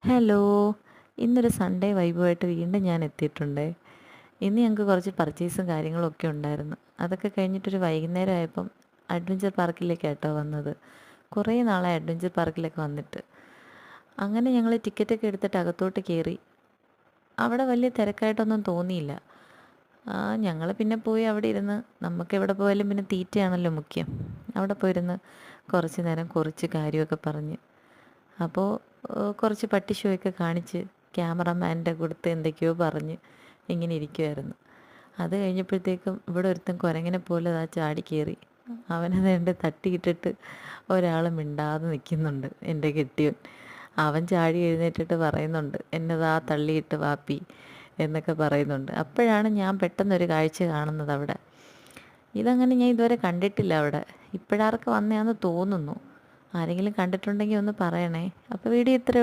Hello. ഇന്നൊരു Sunday വൈബുമായിട്ട് വീണ്ടും ഞാൻ എത്തിയിട്ടുണ്ടേ. ഇന്ന് ഞങ്ങൾക്ക് കുറച്ച് പർച്ചേസും കാര്യങ്ങളും ഒക്കെ ഉണ്ടായിരുന്നു. അതൊക്കെ കഴിഞ്ഞിട്ടൊരു വൈകുന്നേരം ആയപ്പം അഡ്വഞ്ചർ പാർക്കിലേക്കാട്ടോ വന്നത്. കുറേ നാളായി അഡ്വഞ്ചർ പാർക്കിലൊക്കെ വന്നിട്ട്. അങ്ങനെ ഞങ്ങൾ ടിക്കറ്റൊക്കെ എടുത്തിട്ട് അകത്തോട്ട് കയറി. അവിടെ വലിയ തിരക്കായിട്ടൊന്നും തോന്നിയില്ല. ഞങ്ങൾ പിന്നെ പോയി അവിടെ ഇരുന്ന്, നമുക്ക് എവിടെ പോയാലും പിന്നെ തീറ്റയാണല്ലോ മുഖ്യം. അവിടെ പോയിരുന്ന് കുറച്ച് നേരം കുറച്ച് കാര്യമൊക്കെ പറഞ്ഞ്, അപ്പോൾ കുറച്ച് പട്ടി ഷോയൊക്കെ കാണിച്ച് ക്യാമറമാൻ്റെ കൊടുത്ത് എന്തൊക്കെയോ പറഞ്ഞ് ഇങ്ങനെ ഇരിക്കുമായിരുന്നു. അത് കഴിഞ്ഞപ്പോഴത്തേക്കും ഇവിടെ ഒരുത്തൻ കുരങ്ങനെ പോലെ ദാ ചാടി കയറി. അവനത് എൻ്റെ തട്ടിയിട്ടിട്ട് ഒരാൾ മിണ്ടാതെ നിൽക്കുന്നുണ്ട്, എൻ്റെ കെട്ടിയോൻ. അവൻ ചാടി എഴുന്നേറ്റിട്ട് പറയുന്നുണ്ട്, എന്നതാ തള്ളിയിട്ട് വാപ്പി എന്നൊക്കെ പറയുന്നുണ്ട്. അപ്പോഴാണ് ഞാൻ പെട്ടെന്നൊരു കാഴ്ച കാണുന്നത് അവിടെ. ഇതങ്ങനെ ഞാൻ ഇതുവരെ കണ്ടിട്ടില്ല അവിടെ. ഇപ്പോഴാർക്ക് വന്നതാണെന്ന് തോന്നുന്നു. ആരെങ്കിലും കണ്ടിട്ടുണ്ടെങ്കിൽ ഒന്ന് പറയണേ. അപ്പോൾ വീഡിയോ ഇത്രയേ